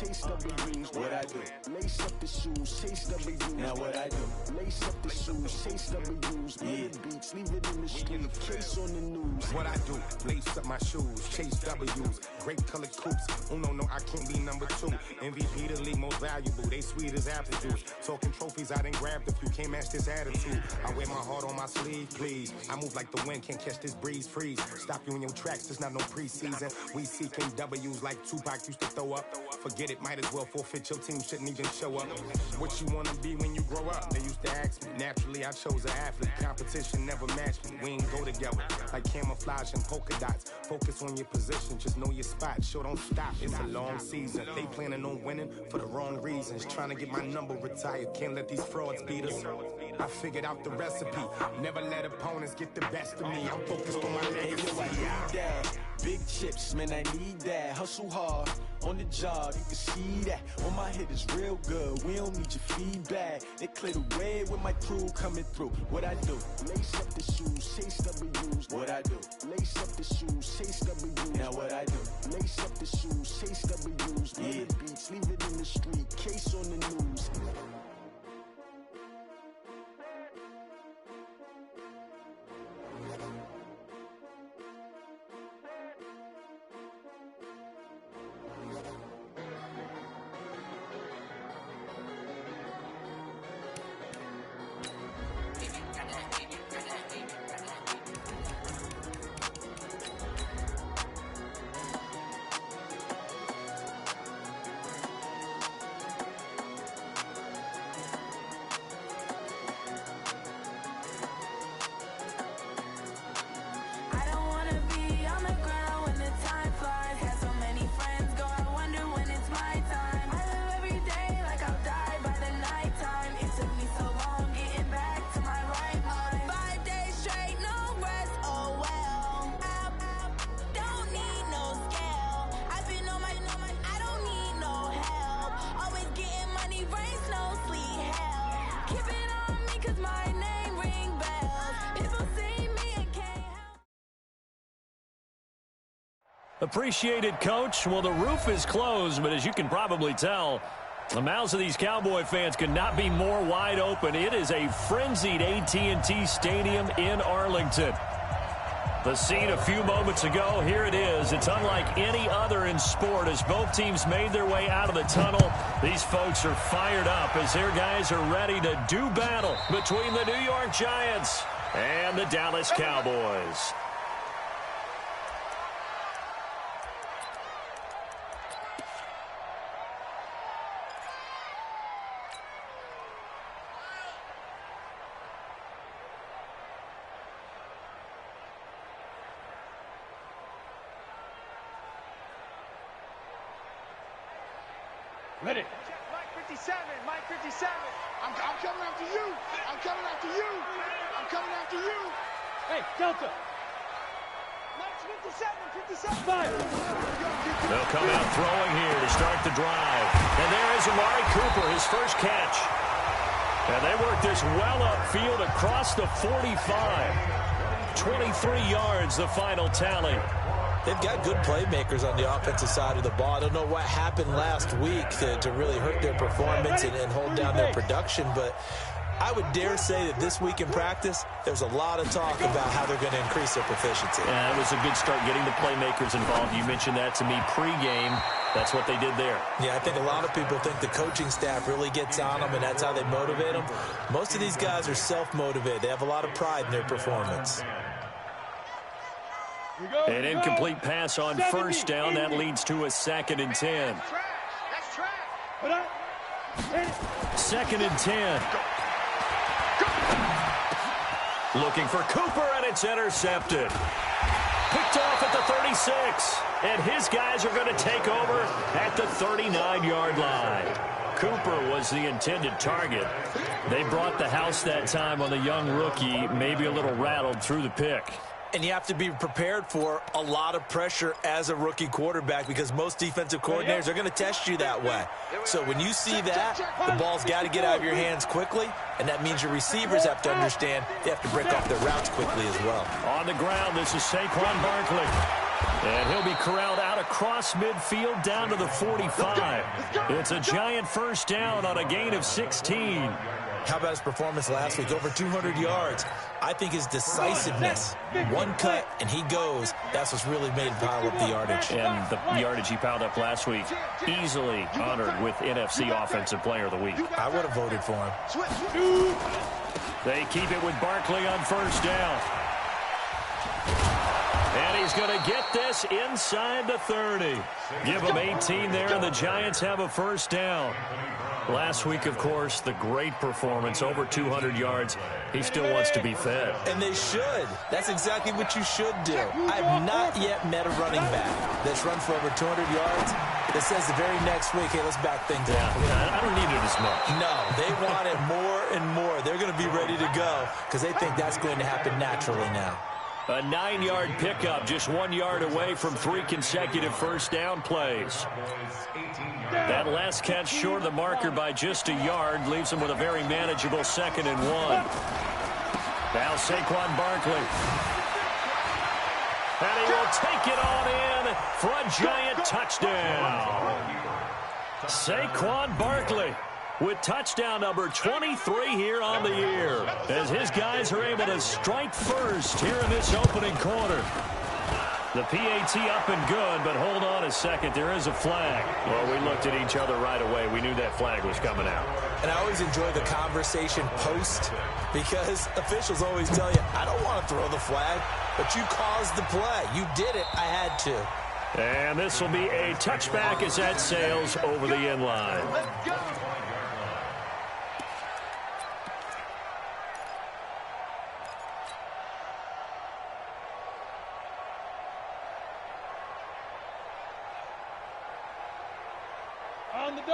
chase W's. What I do? Lace up the shoes, chase W's. Now what I do? Lace up the shoes, chase W's. Yeah. Beats, leave it in the street, case on the news. What I do? Lace up my shoes, chase W's. Great colored coops. Oh no, I can't be number 2. MVP the league most valuable. They sweet as apple juice. Talking trophies, I done grabbed a few. Can't match this attitude. I wear my heart on my sleeve, please. I move like the wind, can't catch this breeze. Freeze. Stop you in your tracks. There's not no preseason. We seeking W's like Tupac used to throw up. Forget it, might as well forfeit. Your team shouldn't even show up. What you wanna be when you grow up? They used to ask me. Naturally, I chose an athlete. Competition never matched me. We ain't go together like camouflage and polka dots. Focus on your position, just know your spot. Sure, don't stop. It's a long season. They planning on winning for the wrong reasons. Trying to get my number retired. Can't let these frauds beat us. I figured out the recipe. Never let opponents get the best of me. I'm focused on my legacy. Big chips, man, I need that. Hustle hard on the job, you can see that. On my head is real good. We don't need your feedback. They clear the way with my crew coming through. What I do? Lace up the shoes, chase W's. What I do? Lace up the shoes, chase W's. Now what I do? Lace up the shoes, chase W's. Yeah. Beats, leave it in the street, case on the news. Appreciated, Coach. Well, the roof is closed, but as you can probably tell, the mouths of these Cowboy fans could not be more wide open. It is a frenzied AT&T Stadium in Arlington. The scene a few moments ago, here it is. It's unlike any other in sport. As both teams made their way out of the tunnel, these folks are fired up as their guys are ready to do battle between the New York Giants and the Dallas Cowboys. Ready. Mike 57, Mike 57. I'm coming after you. I'm coming after you. I'm coming after you. Hey, Delta. Mike 57, 57. Fire. They'll come out throwing here to start the drive. And there is Amari Cooper, his first catch. And they work this well upfield across the 45. 23 yards, the final tally. They've got good playmakers on the offensive side of the ball. I don't know what happened last week to really hurt their performance and hold down their production, but I would dare say that this week in practice, there's a lot of talk about how they're going to increase their proficiency. Yeah, it was a good start getting the playmakers involved. You mentioned that to me pregame. That's what they did there. Yeah, I think a lot of people think the coaching staff really gets on them, and that's how they motivate them. Most of these guys are self-motivated. They have a lot of pride in their performance. An incomplete pass on first down. That leads to a 2nd and 10. Second and 10. Looking for Cooper, and it's intercepted. Picked off at the 36. And his guys are going to take over at the 39-yard line. Cooper was the intended target. They brought the house that time on the young rookie, maybe a little rattled through the pick. And you have to be prepared for a lot of pressure as a rookie quarterback because most defensive coordinators are going to test you that way. So when you see that, the ball's got to get out of your hands quickly, and that means your receivers have to understand they have to break off their routes quickly as well. On the ground, this is Saquon Barkley. And he'll be corralled out across midfield down to the 45. It's a Giant first down on a gain of 16. How about his performance last week? Over 200 yards. I think his decisiveness, one cut, and he goes. That's what's really made him pile up the yardage. And the yardage he piled up last week, easily honored with NFC Offensive Player of the Week. I would have voted for him. They keep it with Barkley on first down. And he's going to get this inside the 30. Give him 18 there, and the Giants have a first down. Last week, of course, the great performance, over 200 yards. He still wants to be fed. And they should. That's exactly what you should do. I have not yet met a running back that's run for over 200 yards that says the very next week, hey, let's back things up. Yeah, I don't need it as much. No, they want it more and more. They're going to be ready to go because they think that's going to happen naturally now. A 9-yard pickup, just 1 yard away from 3 consecutive first down plays. That last catch short of the marker by just a yard leaves him with a very manageable 2nd and 1. Now Saquon Barkley. And he will take it on in for a Giant touchdown. Saquon Barkley with touchdown number 23 here on the year, as his guys are able to strike first here in this opening quarter. The PAT up and good, but hold on a second. There is a flag. Well, we looked at each other right away. We knew that flag was coming out. And I always enjoy the conversation post because officials always tell you, I don't want to throw the flag, but you caused the play. You did it. I had to. And this will be a touchback as that sails over the end line.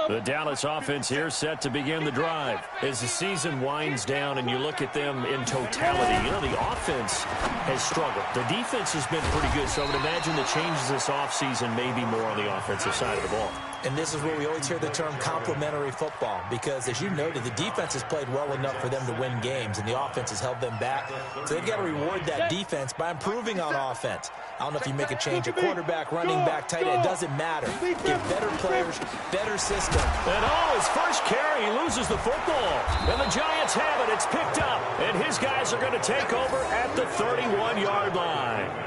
The Dallas offense here set to begin the drive. As the season winds down and you look at them in totality, you know, the offense has struggled. The defense has been pretty good, so I would imagine the changes this offseason may be more on the offensive side of the ball. And this is where we always hear the term complementary football because, as you noted, the defense has played well enough for them to win games, and the offense has held them back. So they've got to reward that defense by improving on offense. I don't know if you make a change at quarterback, running back, tight end. It doesn't matter. Get better players, better system. And his first carry, he loses the football. And the Giants have it. It's picked up. And his guys are going to take over at the 31-yard line.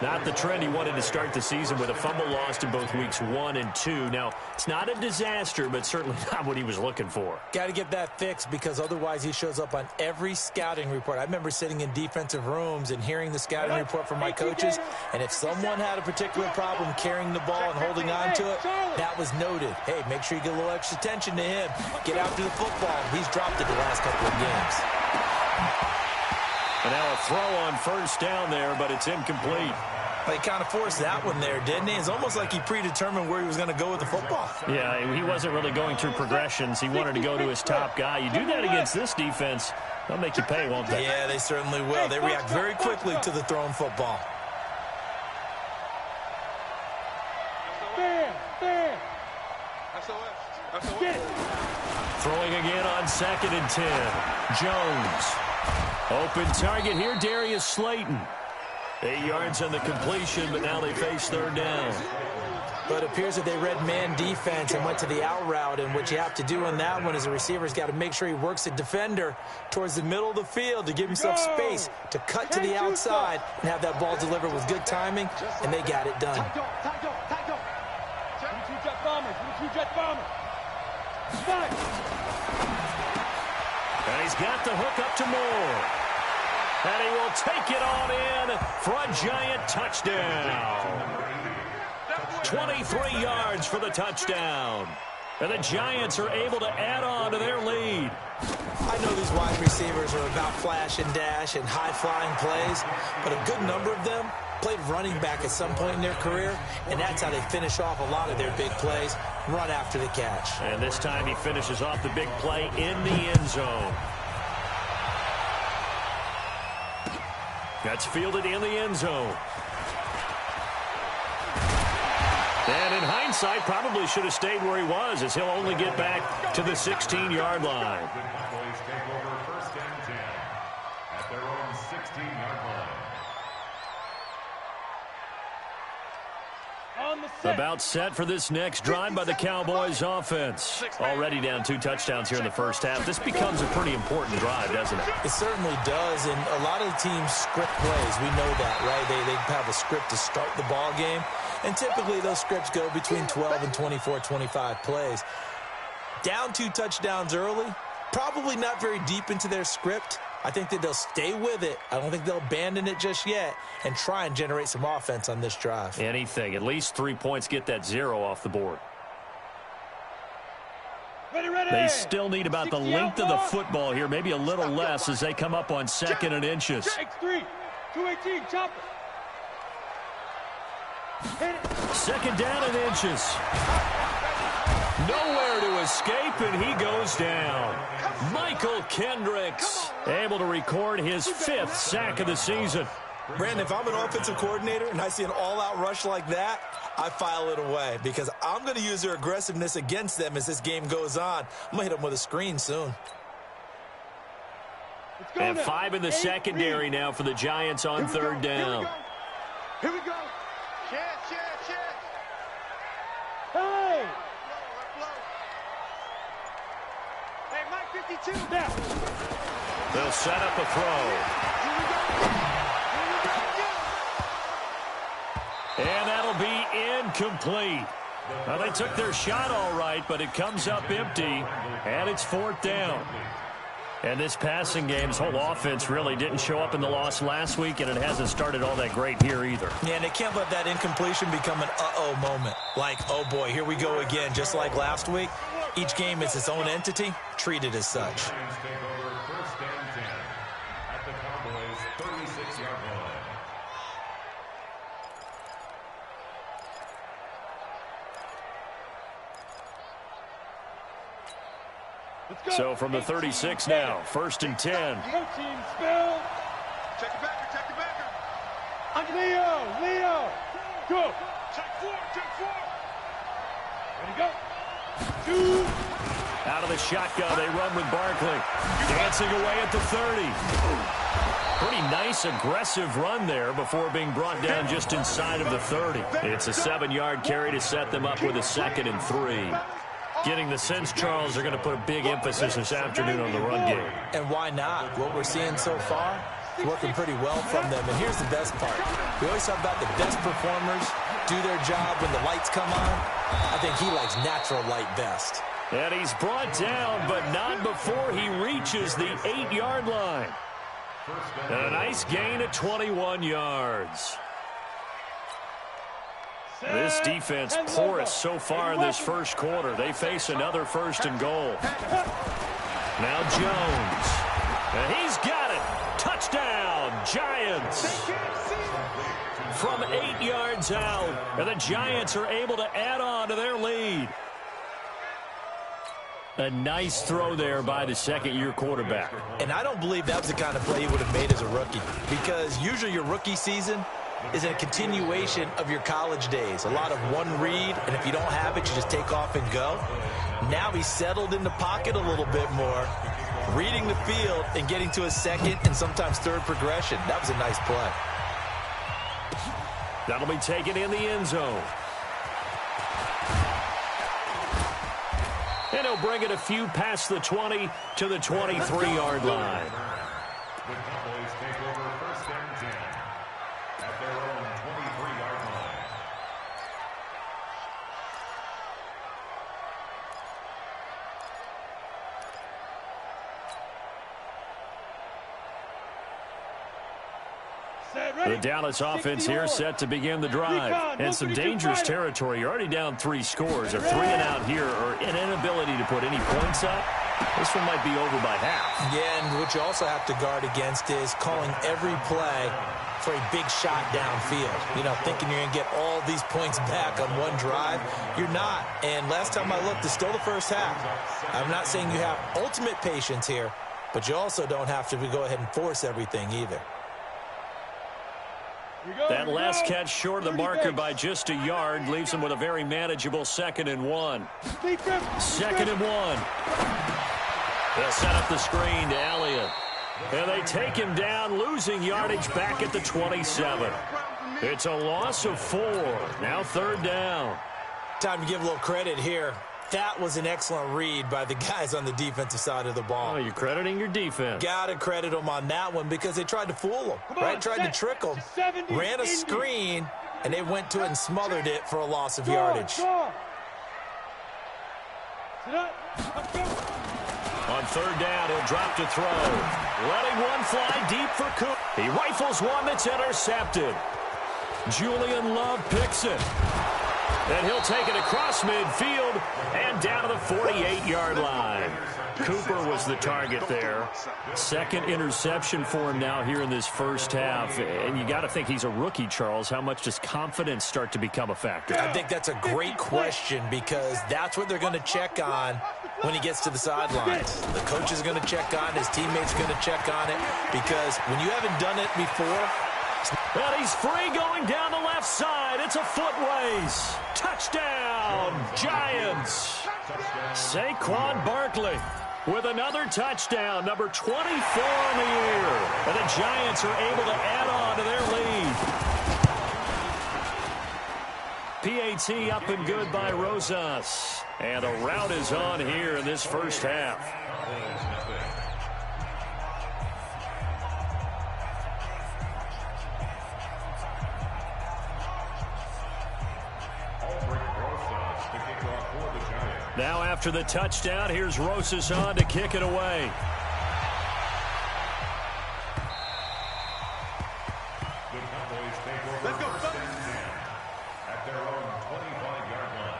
Not the trend he wanted to start the season with a fumble lost in both weeks 1 and 2. Now, it's not a disaster, but certainly not what he was looking for. Got to get that fixed because otherwise he shows up on every scouting report. I remember sitting in defensive rooms and hearing the scouting report from my coaches, and if someone had a particular problem carrying the ball and holding on to it, that was noted. Hey, make sure you get a little extra attention to him. Get after the football. He's dropped it the last couple of games. And now a throw on first down there, but it's incomplete. He kind of forced that one there, didn't he? It's almost like he predetermined where he was going to go with the football. Yeah, he wasn't really going through progressions. He wanted to go to his top guy. You do that against this defense, they'll make you pay, won't they? Yeah, they certainly will. They react very quickly to the thrown football. Throwing again on 2nd and 10. Jones. Open target here, Darius Slayton. 8 yards on the completion, but now they face 3rd down. But it appears that they read man defense and went to the out route, and what you have to do on that one is the receiver's got to make sure he works the defender towards the middle of the field to give himself space to cut to the outside and have that ball delivered with good timing, and they got it done. And he's got the hook up to Moore. And he will take it on in for a Giant touchdown. 23 yards for the touchdown. And the Giants are able to add on to their lead. I know these wide receivers are about flash and dash and high-flying plays, but a good number of them played running back at some point in their career, and that's how they finish off a lot of their big plays, run after the catch. And this time he finishes off the big play in the end zone. That's fielded in the end zone. And in hindsight, probably should have stayed where he was, as he'll only get back to the 16-yard line. Cowboys take over 1st and 10 at their own 16-yard line. About set for this next drive by the Cowboys offense. Already down 2 touchdowns here in the first half. This becomes a pretty important drive, doesn't it? It certainly does, and a lot of the teams script plays. We know that, right? They have a script to start the ball game, and typically those scripts go between 12 and 24, 25 plays. Down 2 touchdowns early, probably not very deep into their script. I think that they'll stay with it. I don't think they'll abandon it just yet and try and generate some offense on this drive. Anything. At least 3 points, get that 0 off the board. They still need about the length of the football here, maybe a little less as they come up on 2nd and inches. X3, 218, chop it. 2nd down and inches. Nowhere to escape, and he goes down. Michael Kendricks able to record his 5th sack of the season. Brandon, if I'm an offensive coordinator and I see an all-out rush like that, I file it away because I'm going to use their aggressiveness against them as this game goes on. I'm going to hit them with a screen soon. And 5 in the secondary now for the Giants on 3rd down. Here we go. Check. Hey! Hey, Mike 52. Now. They'll set up a throw. And that'll be incomplete. Well, they took their shot all right, but it comes up empty, and it's 4th down. And this passing game's whole offense really didn't show up in the loss last week, and it hasn't started all that great here either. Yeah, and they can't let that incompletion become an uh-oh moment. Like, oh boy, here we go again, just like last week. Each game is its own entity, treat it as such. So from the 36 now, 1st and 10. Team spill. Check the backer. Leo. Go. Check 4. Ready, go. 2. Out of the shotgun, they run with Barkley. Dancing away at the 30. Pretty nice, aggressive run there before being brought down just inside of the 30. It's a 7-yard carry to set them up with a 2nd and 3. Getting the sense, Charles, they're going to put a big emphasis this afternoon on the run game. And why not? What we're seeing so far, working pretty well from them. And here's the best part. We always talk about the best performers do their job when the lights come on. I think he likes natural light best. And he's brought down, but not before he reaches the 8-yard line. And a nice gain of 21 yards. This defense porous so far in this first quarter. They face another 1st and goal. Now Jones. And he's got it. Touchdown, Giants. From 8 yards out. And the Giants are able to add on to their lead. A nice throw there by the 2nd-year quarterback. And I don't believe that was the kind of play he would have made as a rookie. Because usually your rookie season is a continuation of your college days. A lot of one read, and if you don't have it, you just take off and go. Now he's settled in the pocket a little bit more, reading the field and getting to a 2nd and sometimes 3rd progression. That was a nice play. That'll be taken in the end zone. And he'll bring it a few past the 20 to the 23-yard line. The Cowboys take over 1st and 10 at their own 23-yard line. The Dallas offense here set to begin the drive. And some dangerous territory. You're already down 3 scores. A 3 and out here, or an inability to put any points up. This one might be over by half. Yeah, and what you also have to guard against is calling every play for a big shot downfield. You know, thinking you're going to get all these points back on one drive. You're not. And last time I looked, it's still the first half. I'm not saying you have ultimate patience here, but you also don't have to go ahead and force everything either. That last catch short of the marker by just a yard leaves him with a very manageable 2nd and 1. 2nd and 1. They'll set up the screen to Elliott. And they take him down, losing yardage back at the 27. It's a loss of 4. Now 3rd down. Time to give a little credit here. That was an excellent read by the guys on the defensive side of the ball. Oh, you're crediting your defense. Got to credit them on that one because they tried to fool them, right? Tried to trick them, ran a screen, and they went to it and smothered it for a loss of yardage. On 3rd down, he'll drop to throw. Letting one fly deep for Cook. He rifles one that's intercepted. Julian Love picks it. And he'll take it across midfield and down to the 48-yard line. Cooper was the target there. 2nd interception for him now here in this first half. And you got to think he's a rookie, Charles. How much does confidence start to become a factor? I think that's a great question because that's what they're going to check on when he gets to the sidelines. The coach is going to check on it. His teammates are going to check on it because when you haven't done it before. And he's free going down the left side. It's a foot race. Touchdown, Giants. Saquon Barkley with another touchdown, number 24 on the year. And the Giants are able to add on to their lead. PAT up and good by Rosas. And the route is on here in this first half. Now after the touchdown, here's Rosas on to kick it away. The Cowboys take over first and 10 at their own 25-yard line.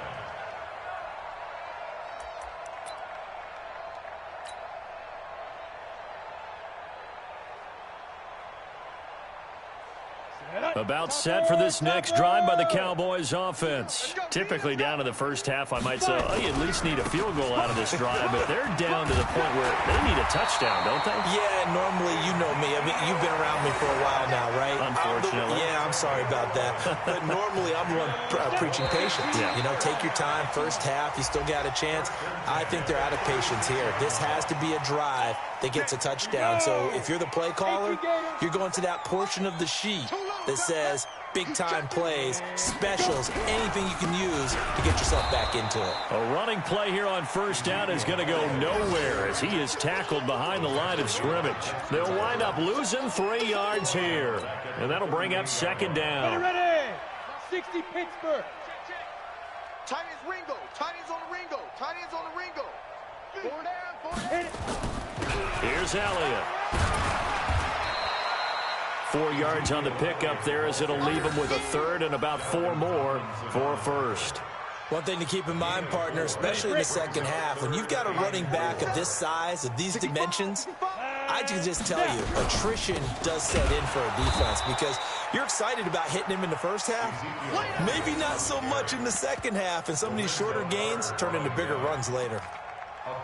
About set for this next drive by the Cowboys offense. Typically down to the first half, I might say, oh, you at least need a field goal out of this drive, but they're down to the point where they need a touchdown, don't they? Yeah, normally, you know me. I mean, you've been around me for a while now, right? Unfortunately. I'm sorry about that. But normally, I'm the one preaching patience. Yeah. You know, take your time. First half, you still got a chance. I think they're out of patience here. This has to be a drive that gets a touchdown. So if you're the play caller, you're going to that portion of the sheet that says big-time plays, specials, anything you can use to get yourself back into it. A running play here on first down is going to go nowhere as he is tackled behind the line of scrimmage. They'll wind up losing 3 yards here, and that'll bring up 2nd down. Ready. 60 Pittsburgh. Tight ends Ringo. Tight ends on the Ringo. Tight ends on the Ringo. 4 down. 4 down. Here's Elliott. 4 yards on the pickup there as it'll leave him with a 3rd and about 4 more for a first. One thing to keep in mind, partner, especially in the second half, when you've got a running back of this size, of these dimensions, I can just tell you, attrition does set in for a defense because you're excited about hitting him in the first half. Maybe not so much in the second half, and some of these shorter gains turn into bigger runs later.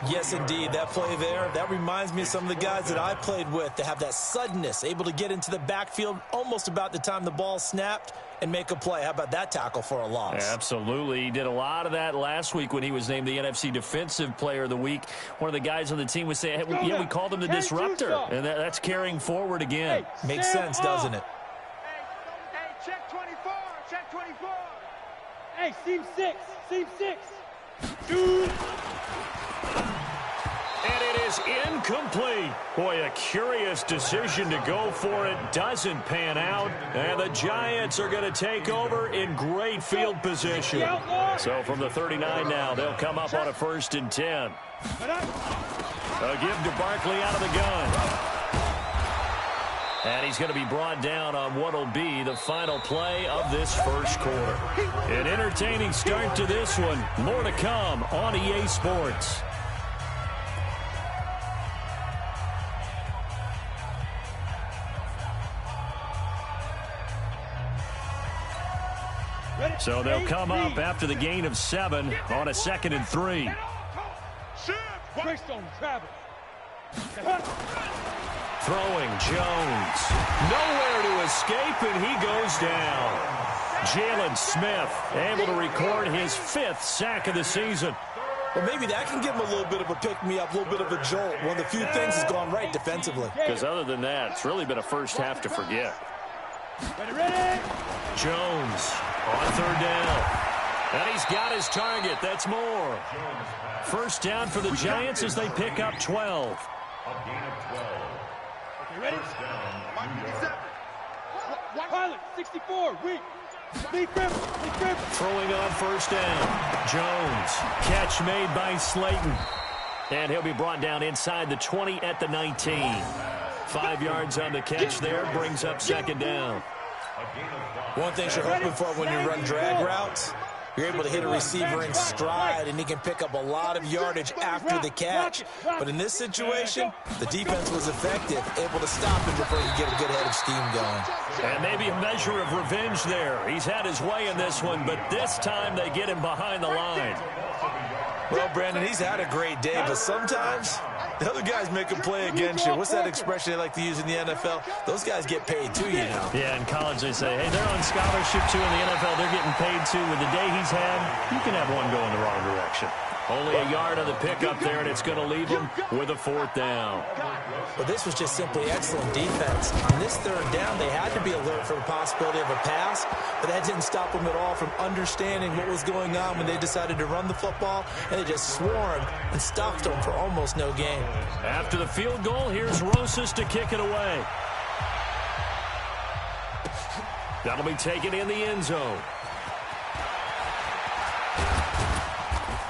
Yes, indeed. That play there, that reminds me of some of the guys that I played with that have that suddenness, able to get into the backfield almost about the time the ball snapped and make a play. How about that tackle for a loss? Absolutely. He did a lot of that last week when he was named the NFC Defensive Player of the Week. One of the guys on the team was saying, hey, yeah, we called him the disruptor. And that's carrying forward again. Makes sense, doesn't it? Hey, check 24. Check 24. Hey, seam 6. Seam 6. Dude. And it is incomplete. Boy, a curious decision to go for it. Doesn't pan out. And the Giants are going to take over in great field position. So from the 39 now, they'll come up on a 1st and 10. A give to Barkley out of the gun. And he's going to be brought down on what will be the final play of this first quarter. An entertaining start to this one. More to come on EA Sports. So they'll come up after the gain of 7 on a 2nd and 3. Throwing Jones. Nowhere to escape, and he goes down. Jalen Smith able to record his 5th sack of the season. Well, maybe that can give him a little bit of a pick-me-up, a little bit of a jolt. One of the few things has gone right defensively. Because other than that, it's really been a first half to forget. Ready. Jones on third down. And he's got his target. That's more. First down for the Giants as they pick up 12. A gain of 12. Okay, ready? First down, Mike New 57. York. Pilot, 64, weak. Lead grip. Throwing on first down. Jones. Catch made by Slayton. And he'll be brought down inside the 20 at the 19. 5 yards on the catch there. Brings up second down. One thing you're hoping for when you run drag routes, you're able to hit a receiver in stride, and he can pick up a lot of yardage after the catch. But in this situation, the defense was effective, able to stop him before he could get a good head of steam going. And maybe a measure of revenge there. He's had his way in this one, but this time they get him behind the line. Well, Brandon, he's had a great day, but sometimes the other guys make a play against you. What's that expression they like to use in the NFL? Those guys get paid too, you know. Yeah, in college they say, hey, they're on scholarship too. In the NFL, they're getting paid too. With the day he's had, you can have one go in the wrong direction. Only a yard on the pickup there, and it's going to leave him with a fourth down. Well, this was just simply excellent defense. On this third down, they had to be alert for the possibility of a pass, but that didn't stop them at all from understanding what was going on when they decided to run the football, and they just swarmed and stopped them for almost no gain. After the field goal, here's Rosas to kick it away. That'll be taken in the end zone.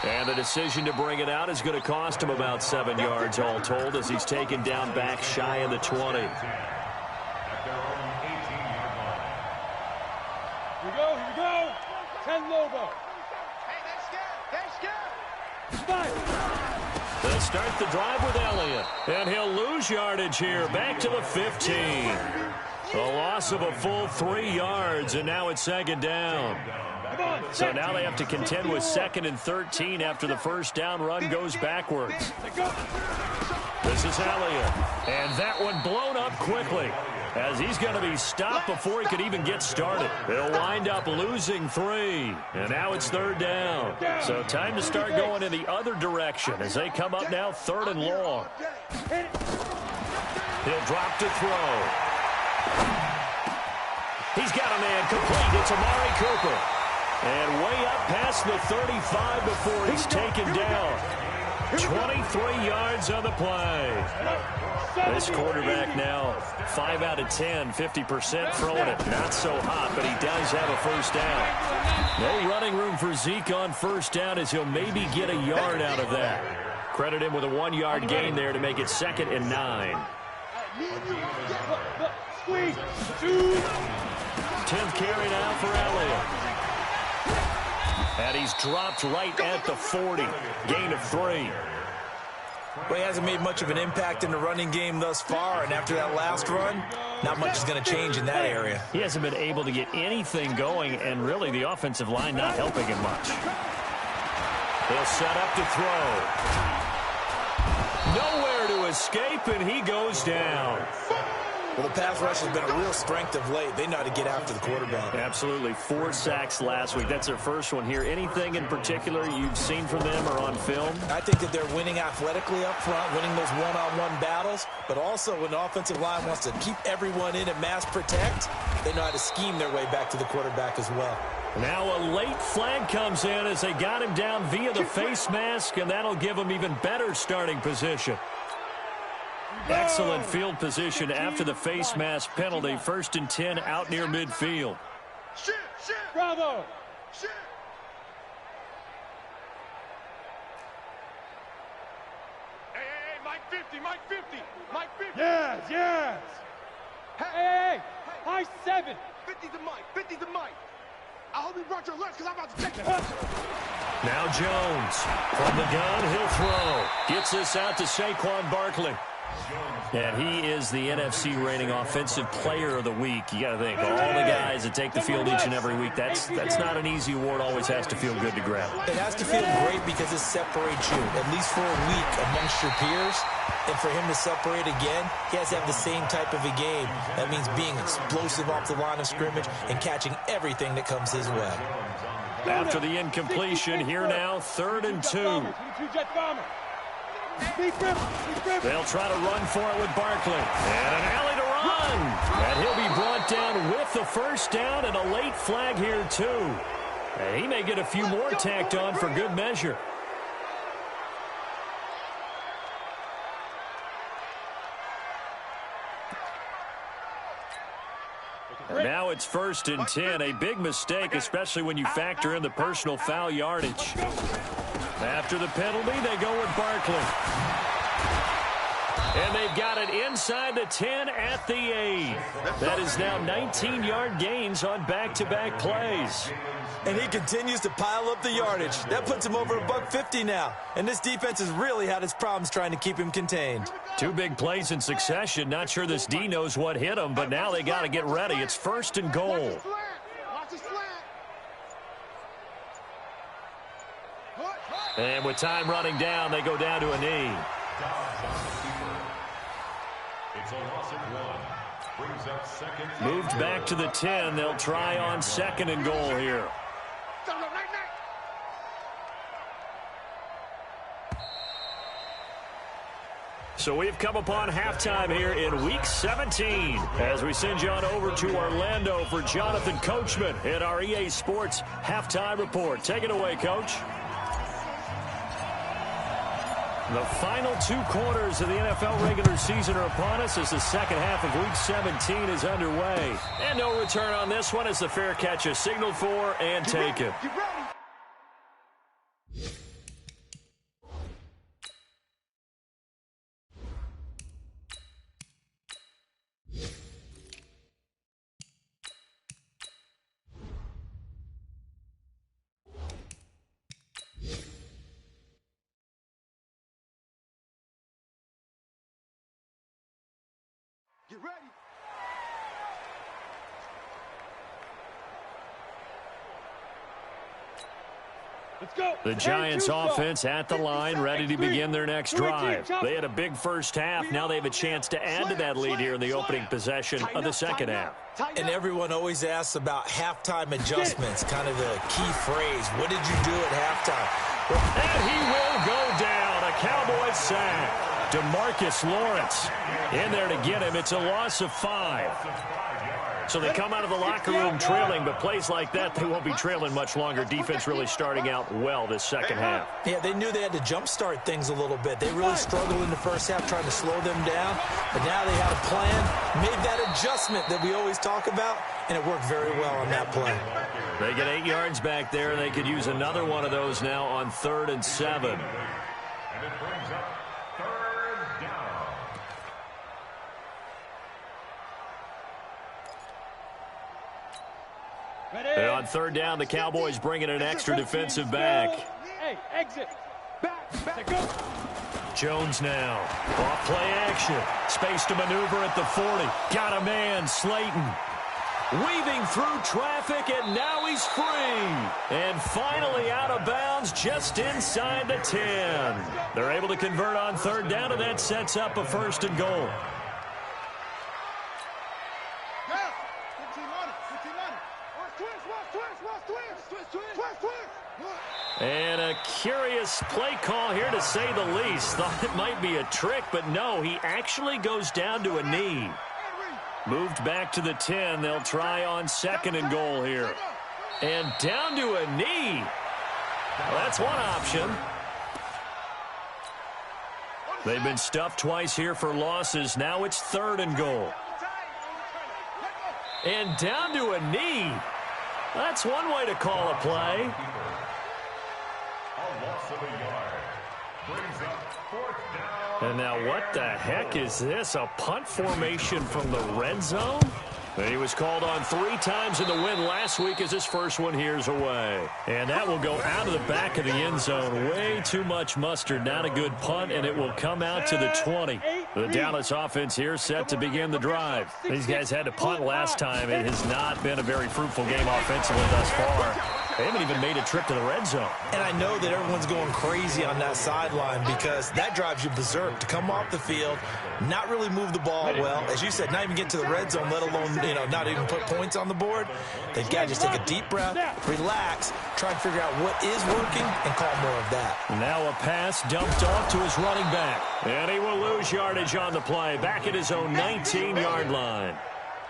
And the decision to bring it out is going to cost him about 7 yards all told as he's taken down back shy of the 20. At their own 18-yard line. Here we go. 10 Lobo. Hey, they're scared. They'll start the drive with Elliott. And he'll lose yardage here. Back to the 15. A loss of a full 3 yards, and now it's second down. So now they have to contend with 2nd and 13 after the first down run goes backwards. This is Elliott. And that one blown up quickly as he's going to be stopped before he could even get started. They'll wind up losing 3. And now it's third down. So time to start going in the other direction as they come up now 3rd and long. He'll drop to throw. He's got a man complete. It's Amari Cooper. And way up past the 35 before he's taken down. 23 yards on the play. This quarterback now 5 out of 10, 50% throwing it. Not so hot, but he does have a first down. No running room for Zeke on first down as he'll maybe get a yard out of that. Credit him with a 1-yard gain there to make it 2nd and 9. Squeeze. 10th carry now for Elliott. And he's dropped right at the 40. Gain of 3. Well, he hasn't made much of an impact in the running game thus far, and after that last run, not much is going to change in that area. He hasn't been able to get anything going, and really the offensive line not helping him much. He'll set up to throw. Nowhere to escape, and he goes down. Well, the pass rush has been a real strength of late. They know how to get after the quarterback. Absolutely. 4 sacks last week. That's their first one here. Anything in particular you've seen from them or on film? I think that they're winning athletically up front, winning those one-on-one battles, but also when the offensive line wants to keep everyone in and mass protect, they know how to scheme their way back to the quarterback as well. Now a late flag comes in as they got him down via the face mask, and that'll give him even better starting position. Excellent field position after the face mask penalty. 1st and 10 out near midfield. Bravo. Hey, Mike 50, Mike 50, Mike 50. Yes. Hey, high 7. 50 to Mike, 50 to Mike. I hope you brought your lunch because I'm about to take it. Now Jones from the gun, he'll throw. Gets this out to Saquon Barkley. And he is the NFC rating offensive player of the week. You got to think, all the guys that take the field each and every week, that's not an easy award. Always has to feel good to grab. It has to feel great because it separates you, at least for a week, amongst your peers. And for him to separate again, he has to have the same type of a game. That means being explosive off the line of scrimmage and catching everything that comes his way. After the incompletion, here now, 3rd and 2. They'll try to run for it with Barkley. And an alley to run. And he'll be brought down with the first down and a late flag here, too. And he may get a few more tacked on for good measure. And now it's 1st and 10. A big mistake, especially when you factor in the personal foul yardage. After the penalty, they go with Barkley. And they've got it inside the 10 at the 8. That is now 19-yard gains on back-to-back plays. And he continues to pile up the yardage. That puts him over $150 now. And this defense has really had its problems trying to keep him contained. 2 big plays in succession. Not sure this D knows what hit him, but now they got to get ready. It's 1st and goal. And with time running down, they go down to a knee. It's a loss of 1. Brings up 2nd. Moved back to the 10. They'll try on 2nd and goal here. So we've come upon halftime here in Week 17 as we send you on over to Orlando for Jonathan Coachman in our EA Sports Halftime Report. Take it away, Coach. The final 2 quarters of the NFL regular season are upon us as the second half of Week 17 is underway. And no return on this one as the fair catch is signaled for and taken. Get ready. Let's go. The Giants offense at the line, ready to begin their next drive. They had a big first half. Now they have a chance to add to that lead here in the opening possession of the second half. And everyone always asks about halftime adjustments, kind of the key phrase. What did you do at halftime? And he will go down. A Cowboys sack. DeMarcus Lawrence in there to get him. It's a loss of 5. So they come out of the locker room trailing, but plays like that, they won't be trailing much longer. Defense really starting out well this second half. Yeah, they knew they had to jumpstart things a little bit. They really struggled in the first half trying to slow them down, but now they had a plan, made that adjustment that we always talk about, and it worked very well on that play. They get 8 yards back there. They could use another one of those now on 3rd and 7. And it brings up 3rd down. And on 3rd down, the Cowboys bringing an extra defensive back. Hey, exit. Back. Go. Jones now. Off play action. Space to maneuver at the 40. Got a man, Slayton. Weaving through traffic, and now he's free. And finally out of bounds just inside the 10. They're able to convert on 3rd down, and that sets up a 1st and goal. And a curious play call here, to say the least. Thought it might be a trick, but no, he actually goes down to a knee. Moved back to the 10. They'll try on 2nd and goal here. And down to a knee. Well, that's one option. They've been stuffed twice here for losses. Now it's 3rd and goal. And down to a knee. That's one way to call a play. A loss of a yard. Brings up 4th down. And now what the heck is this? A punt formation from the red zone? He was called on 3 times in the win last week as his first one here's away. And that will go out of the back of the end zone. Way too much mustard. Not a good punt, and it will come out to the 20. The Dallas offense here set to begin the drive. These guys had to punt last time. It has not been a very fruitful game offensively thus far. They haven't even made a trip to the red zone. And I know that everyone's going crazy on that sideline because that drives you berserk to come off the field, not really move the ball well. As you said, not even get to the red zone, let alone, not even put points on the board. They've got to just take a deep breath, relax, try and figure out what is working, and call more of that. Now a pass dumped off to his running back. And he will lose yardage on the play, back at his own 19-yard line.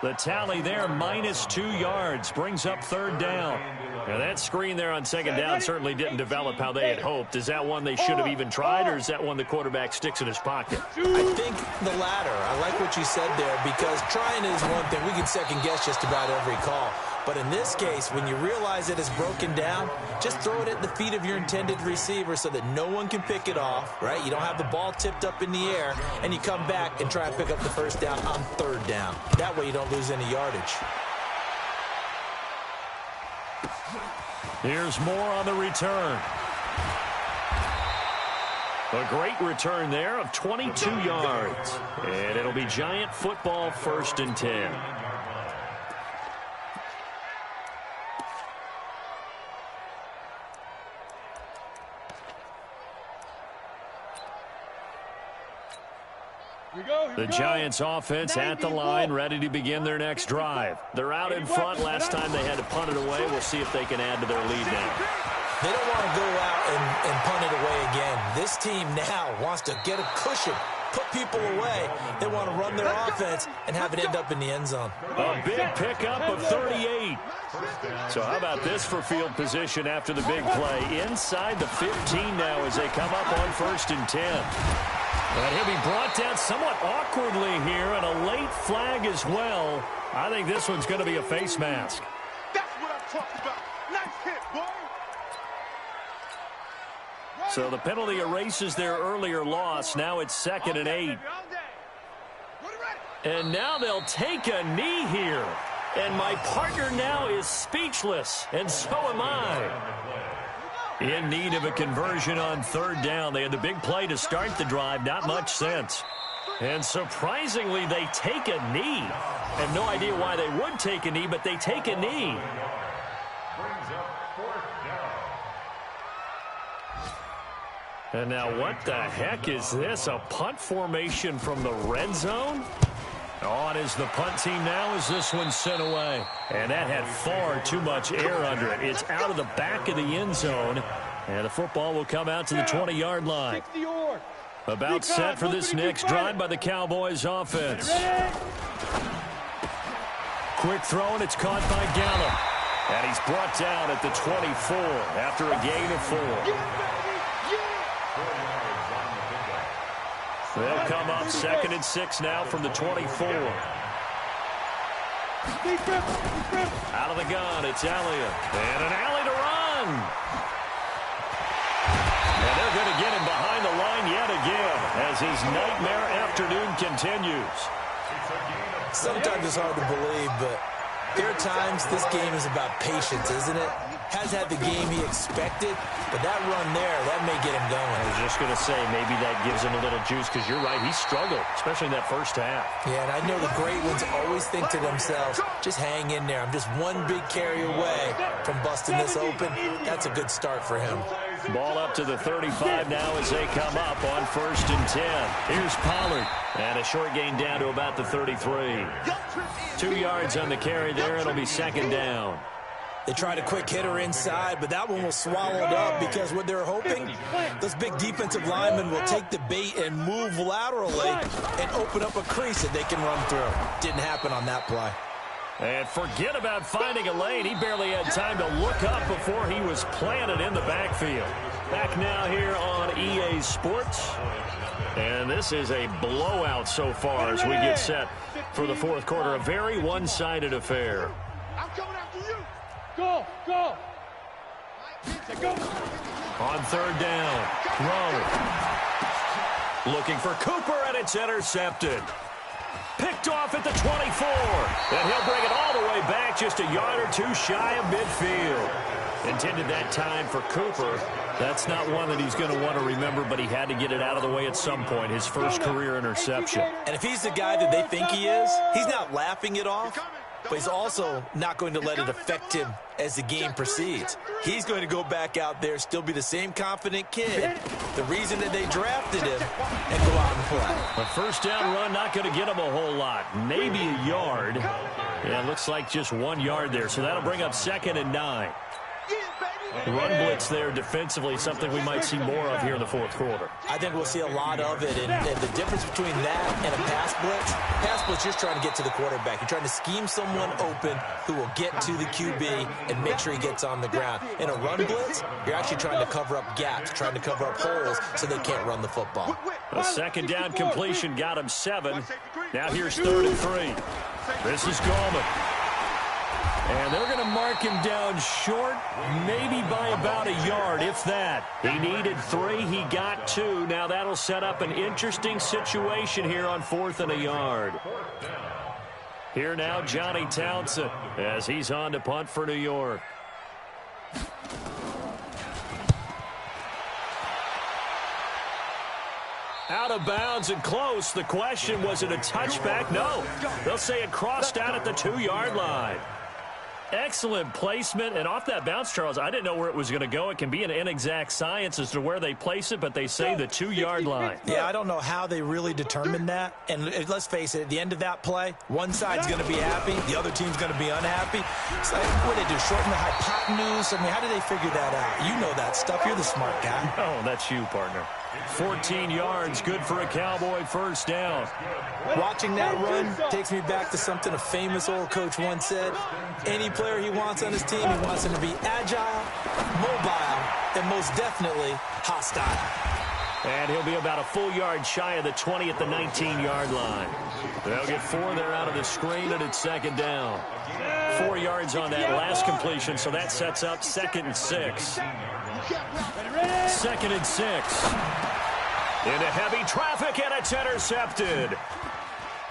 The tally there, -2 yards, brings up third down. And that screen there on second down certainly didn't develop how they had hoped. Is that one they should have even tried, or is that one the quarterback sticks in his pocket? I think the latter. I like what you said there, because trying is one thing. We can second-guess just about every call. But in this case, when you realize it is broken down, just throw it at the feet of your intended receiver so that no one can pick it off, right? You don't have the ball tipped up in the air, and you come back and try and pick up the first down on third down. That way you don't lose any yardage. Here's more on the return. A great return there of 22 yards. And it'll be Giant football, 1st and 10. The Giants offense at the line, ready to begin their next drive. They're out in front. Last time they had to punt it away. We'll see if they can add to their lead now. They don't want to go out and punt it away again. This team now wants to get a cushion, put people away. They want to run their offense and have it end up in the end zone. A big pickup of 38. So how about this for field position after the big play? Inside the 15 now as they come up on 1st and 10. But he'll be brought down somewhat awkwardly here, and a late flag as well. I think this one's going to be a face mask. That's what I'm talking about. Nice hit, boy. So the penalty erases their earlier loss. Now it's 2nd and 8. And now they'll take a knee here. And my partner now is speechless, and so am I. In need of a conversion on 3rd down. They had the big play to start the drive. Not much sense. And surprisingly, they take a knee. I have no idea why they would take a knee, but they take a knee. And now what the heck is this? A punt formation from the red zone? On is the punt team now as this one's sent away. And that had far too much air under it. It's out of the back of the end zone. And the football will come out to the 20-yard line. About set for this next drive by the Cowboys offense. Quick throw, and it's caught by Gallup. And he's brought down at the 24 after a gain of 4. They'll come up 2nd and 6 now from the 24. Out of the gun, it's Elliott. And an alley to run. And they're going to get him behind the line yet again as his nightmare afternoon continues. Sometimes it's hard to believe, but there are times this game is about patience, isn't it? Has had the game he expected, but that run there, that may get him going. I was just going to say, maybe that gives him a little juice, because you're right, he struggled, especially in that first half. Yeah, and I know the great ones always think to themselves, just hang in there. I'm just one big carry away from busting this open. That's a good start for him. Ball up to the 35 now as they come up on 1st and 10. Here's Pollard. And a short gain down to about the 33. 2 yards on the carry there. It'll be 2nd down. They tried a quick hitter inside, but that one was swallowed up because what they're hoping, those big defensive linemen will take the bait and move laterally and open up a crease that they can run through. Didn't happen on that play. And forget about finding a lane. He barely had time to look up before he was planted in the backfield. Back now here on EA Sports. And this is a blowout so far as we get set for the 4th quarter. A very one-sided affair. I'm coming after you. Go, go. Go. On 3rd down. Throw. Looking for Cooper, and it's intercepted. Picked off at the 24. And he'll bring it all the way back just a yard or two shy of midfield. Intended that time for Cooper. That's not one that he's going to want to remember, but he had to get it out of the way at some point. His first career interception. And if he's the guy that they think he is, he's not laughing it off, but he's also not going to let it affect him as the game proceeds. He's going to go back out there, still be the same confident kid, the reason that they drafted him, and go out and play. A first down run not going to get him a whole lot. Maybe a yard. Yeah, it looks like just 1 yard there, so that'll bring up 2nd and 9. Run blitz there defensively, something we might see more of here in the fourth quarter. I think we'll see a lot of it, and the difference between that and a pass blitz, just trying to get to the quarterback. You're trying to scheme someone open who will get to the QB and make sure he gets on the ground. In a run blitz, you're actually trying to cover up gaps, trying to cover up holes so they can't run the football. A 2nd down completion got him 7. Now here's 3rd and 3. This is Gallman. And they're going to mark him down short, maybe by about a yard, if that. He needed 3. He got 2. Now that'll set up an interesting situation here on 4th and a yard. Here now, Johnny Townsend, as he's on to punt for New York. Out of bounds and close. The question, was it a touchback? No. They'll say it crossed out at the 2-yard line. Excellent placement, and off that bounce, Charles, I didn't know where it was going to go. It can be an inexact science as to where they place it, but they say the 2-yard line. Yeah, I don't know how they really determined that. And let's face it, at the end of that play, one side's going to be happy, the other team's going to be unhappy. It's like, what did they do, shorten the hypotenuse? I mean, how did they figure that out? You know that stuff. You're the smart guy. Oh, that's you, partner. 14 yards, good for a Cowboy first down. Watching that run takes me back to something a famous old coach once said. Any player he wants on his team, he wants him to be agile, mobile, and most definitely hostile. And he'll be about a full yard shy of the 20 at the 19-yard line. They'll get 4 there out of the screen, and it's 2nd down. 4 yards on that last completion, so that sets up 2nd and 6. 2nd and 6. Into heavy traffic, and it's intercepted.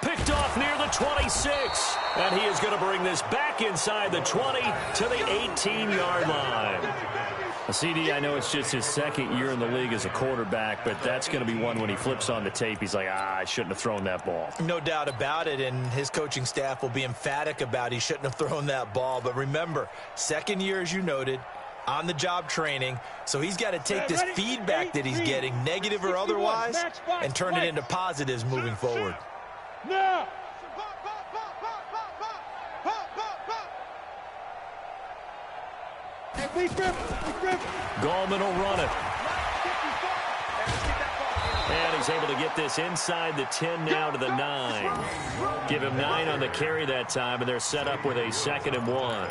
Picked off near the 26. And he is going to bring this back inside the 20 to the 18-yard line. CD, I know it's just his 2nd year in the league as a quarterback, but that's going to be one when he flips on the tape. He's like, I shouldn't have thrown that ball. No doubt about it, and his coaching staff will be emphatic about he shouldn't have thrown that ball. But remember, 2nd year, as you noted, on-the-job training, so he's got to take this feedback that he's getting, negative or otherwise, and turn it into positives moving forward. Now! Gallman will run it. And he's able to get this inside the 10 now to the 9. Give him 9 on the carry that time, and they're set up with a 2nd and 1.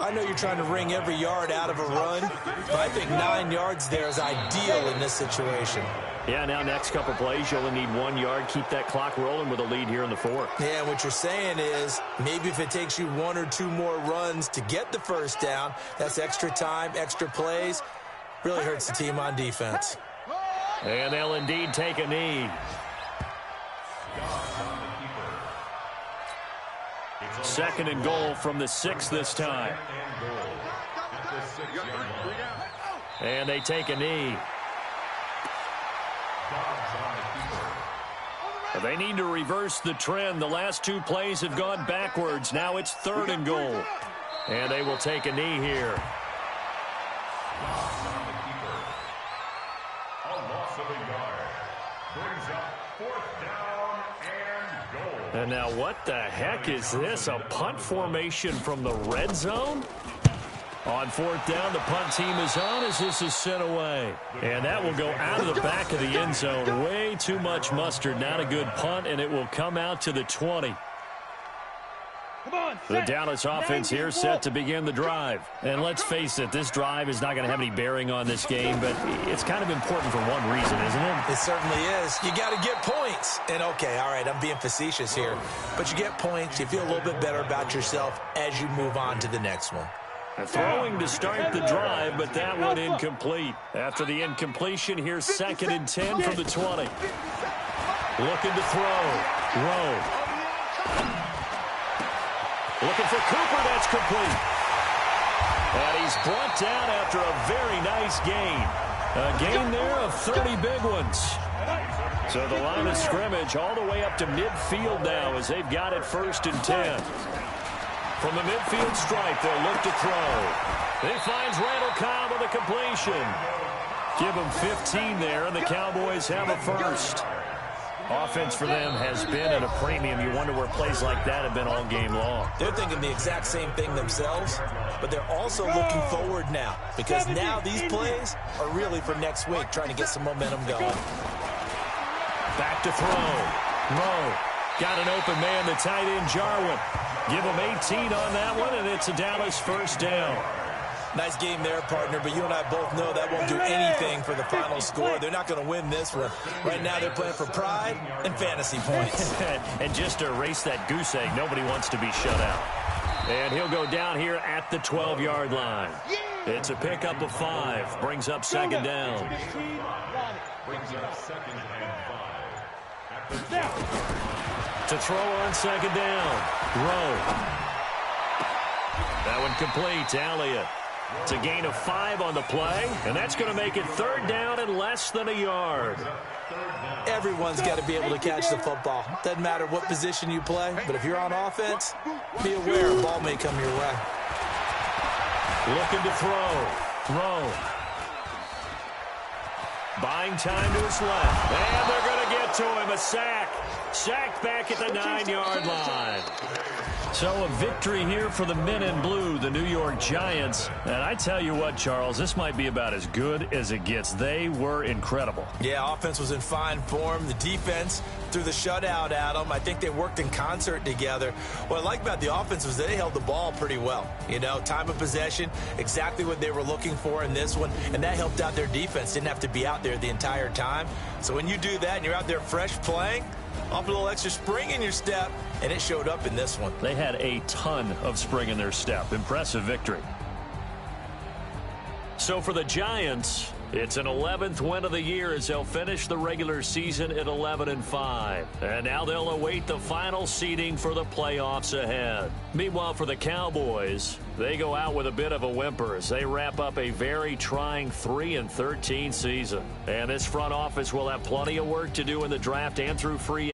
I know you're trying to wring every yard out of a run, but I think 9 yards there is ideal in this situation. Yeah, now next couple plays, you only need 1 yard. Keep that clock rolling with a lead here in the 4th. Yeah, and what you're saying is maybe if it takes you 1 or 2 more runs to get the first down, that's extra time, extra plays. Really hurts the team on defense. And they'll indeed take a knee. 2nd and goal from the 6 this time. And they take a knee. They need to reverse the trend. The last 2 plays have gone backwards. Now it's 3rd and goal. And they will take a knee here. And now what the heck is this? A punt formation from the red zone? On 4th down, the punt team is on as this is sent away. And that will go out of the back of the end zone. Way too much mustard. Not a good punt, and it will come out to the 20. The Dallas offense here set to begin the drive. And let's face it, this drive is not going to have any bearing on this game, but it's kind of important for one reason, isn't it? It certainly is. You got to get points. And, okay, all right, I'm being facetious here. But you get points, you feel a little bit better about yourself as you move on to the next one. Throwing to start the drive, but that one incomplete. After the incompletion, here's 2nd and 10 from the 20. Looking to throw. Rowe. Looking for Cooper. That's complete. And he's brought down after a very nice gain. A gain there of 30 big ones. So the line of scrimmage all the way up to midfield now as they've got it 1st and 10. From the midfield stripe, they'll look to throw. He finds Randall Cobb with a completion. Give him 15 there, and the Cowboys have a first. Offense for them has been at a premium. You wonder where plays like that have been all game long. They're thinking the exact same thing themselves, but they're also looking forward now, because now these plays are really for next week, trying to get some momentum going. Back to throw. Rowe got an open man, the tight end Jarwin. Give him 18 on that one, and it's a Dallas first down. Nice game there, partner, but you and I both know that won't do anything for the final score. They're not going to win this one. Right now they're playing for pride and fantasy points. And just to erase that goose egg, nobody wants to be shut out. And he'll go down here at the 12-yard line. It's a pickup of 5. Brings up second down. Brings up second and 5. To throw on second down. Rowe. That one complete to Elliott. It's a gain of 5 on the play, and that's going to make it third down and less than a yard. Everyone's got to be able to catch the football. Doesn't matter what position you play, but if you're on offense, be aware a ball may come your way. Looking to throw. Buying time to his left. And they're going to get to him. A sack. Sacked back at the 9-yard line. So a victory here for the men in blue, the New York Giants. And I tell you what, Charles, this might be about as good as it gets. They were incredible. Yeah, offense was in fine form. The defense threw the shutout at them. I think they worked in concert together. What I like about the offense was they held the ball pretty well. You know, time of possession, exactly what they were looking for in this one. And that helped out their defense. Didn't have to be out there the entire time. So when you do that and you're out there fresh playing, off a little extra spring in your step, and it showed up in this one. They had a ton of spring in their step. Impressive victory. So for the Giants, it's an 11th win of the year as they'll finish the regular season at 11-5. And now they'll await the final seeding for the playoffs ahead. Meanwhile, for the Cowboys, they go out with a bit of a whimper as they wrap up a very trying 3-13 season. And this front office will have plenty of work to do in the draft and through free